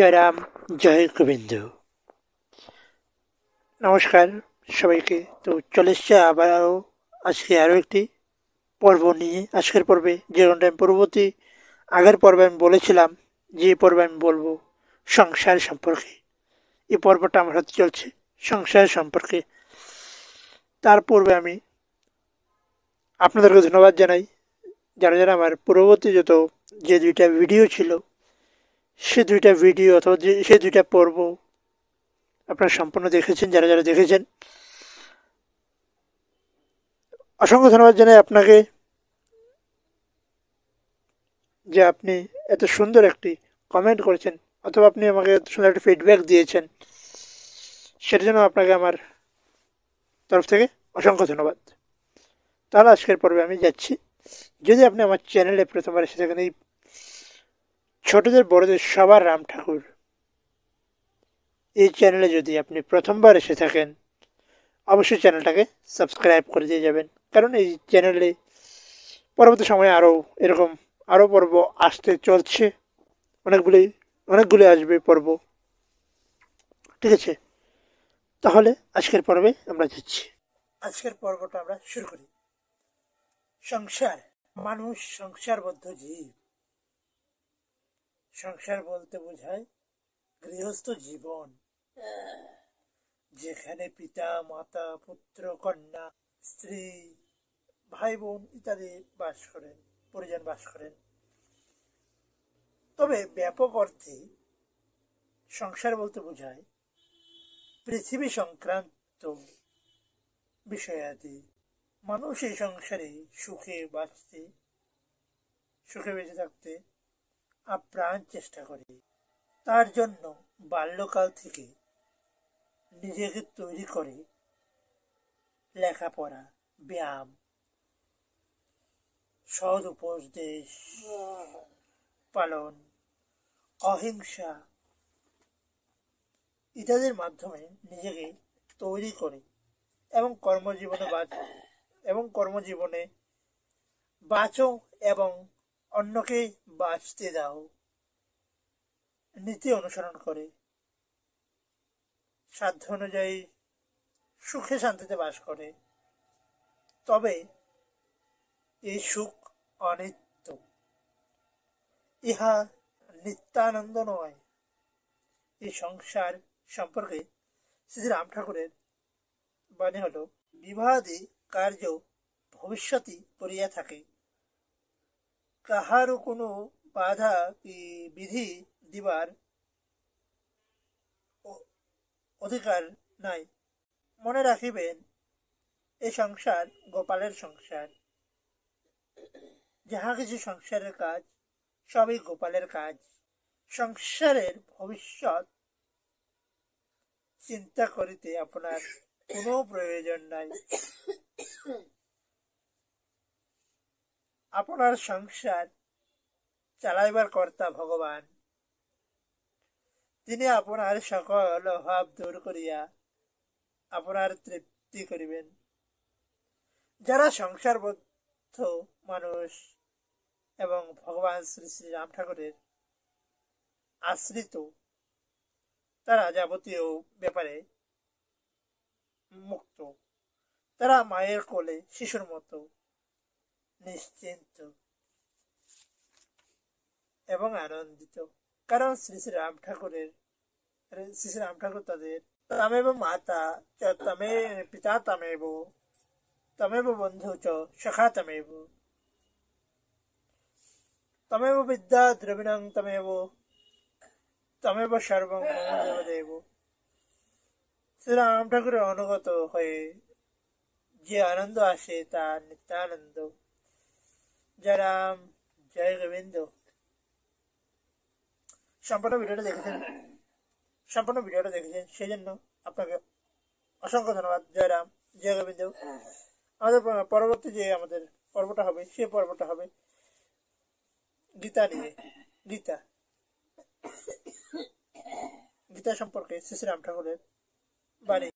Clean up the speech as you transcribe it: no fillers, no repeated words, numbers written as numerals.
জয় রাম, জয় গোবিন্দ। নমস্কার সবাইকে। তো চলে এসছে আবারও আজকে আরও একটি পর্ব নিয়ে। আজকের পর্বে যেমনটা আমি পূর্ববর্তী আগের পর্বে আমি বলেছিলাম যে পর্বে আমি বলবো সংসার সম্পর্কে, এই পর্বটা আমার হাতে চলছে সংসার সম্পর্কে। তার পূর্বে আমি আপনাদেরকে ধন্যবাদ জানাই যারা যারা আমার পূর্ববর্তী যে দুইটা ভিডিও ছিল, সে দুইটা ভিডিও অথবা সে দুইটা পর্ব আপনারা সম্পূর্ণ দেখেছেন। যারা যারা দেখেছেন অসংখ্য ধন্যবাদ জানাই আপনাকে, যে আপনি এত সুন্দর একটি কমেন্ট করেছেন অথবা আপনি আমাকে এত সুন্দর একটা ফিডব্যাক দিয়েছেন, সেটার জন্য আপনাকে আমার তরফ থেকে অসংখ্য ধন্যবাদ। তাহলে আজকের পর্বে আমি যাচ্ছি। যদি আপনি আমার চ্যানেলে প্রথমবার এসে থাকেন, এই ছোটদের বড়দের সবার রাম ঠাকুর এই চ্যানেলে যদি আপনি প্রথমবার এসে থাকেন, অবশ্যই চ্যানেলটাকে সাবস্ক্রাইব করে দিয়ে যাবেন, কারণ এই চ্যানেলে পরবর্তী সময়ে আরও পর্ব আসতে চলছে। অনেকগুলি অনেকগুলি আসবে পর্ব, ঠিক আছে? তাহলে আজকের পর্বে আমরা যাচ্ছি। আজকের পর্বটা আমরা শুরু করি। সংসার। মানুষ সংসারবদ্ধ জীব। সংসার বলতে বোঝায় গৃহস্থ জীবন, যেখানে পিতা মাতা পুত্র কন্যা স্ত্রী ভাই বোন ইত্যাদি পরিজন বাস করেন। তবে ব্যাপক অর্থে সংসার বলতে বোঝায় পৃথিবী সংক্রান্ত বিষয়াদি। মানুষ এই সংসারে সুখে বেঁচে থাকতে আপ্রাণ চেষ্টা করে। তার জন্য বাল্যকাল থেকে নিজেকে তৈরি করে লেখাপড়া, ব্যায়াম, সৎ উপদেশ পালন, অহিংসা ইত্যাদির মাধ্যমে নিজেকে তৈরি করে এবং কর্মজীবনে বাঁচো এবং অন্যকে বাঁচতে দাও নীতি অনুসরণ করে সাধ্য অনুযায়ী সুখে শান্তিতে বাস করে। তবে এই সুখ অনিত্য, ইহা নিত্যানন্দ নয়। এই সংসার সম্পর্কে শ্রী রাম ঠাকুরের বাণী হল, বিবাহাদি কার্য ভবিষ্যৎই করিয়া থাকে, কাহারও কোনো বাধা বিধি দিবার অধিকার নাই। মনে রাখিবেন, এই সংসার গোপালের সংসার। যাহা কিছু সংসারের কাজ সবই গোপালের কাজ। সংসারের ভবিষ্যৎ চিন্তা করিতে আপনার কোনো প্রয়োজন নাই। আপনার সংসার চালাইবার কর্তা ভগবান। তিনি আপনার সকল অভাব দূর করিয়া আপনার তৃপ্তি করিবেন। যারা সংসারবদ্ধ মানুষ এবং ভগবান শ্রী শ্রী রাম ঠাকুরের আশ্রিত, তারা যাবতীয় ব্যাপারে মুক্ত। তারা মায়ের কোলে শিশুর মতো নিশ্চিন্ত এবং আনন্দিত, কারণ শ্রী শ্রী রাম ঠাকুর তাদের তমেব মাতা চ তমে পিতা তমেব বন্ধু চ সখা তমেব বিদ্যা দ্রবিণং তমেব সর্বং মম দেব। শ্রী রাম ঠাকুরের অনুগত হয়ে যে আনন্দ আসে তা নিত্যানন্দ। জয় রাম, জয় গোবিন্দ। সম্পূর্ণ ভিডিওটা দেখেছেন সেই জন্য আপনাকে অসংখ্য ধন্যবাদ। জয় রাম, জয় গোবিন্দ। আমাদের পরবর্তী যে আমাদের পর্বটা হবে, সে পর্বটা হবে গীতা নিয়ে। গীতা সম্পর্কে শ্রী রাম ঠাকুরের বাণী।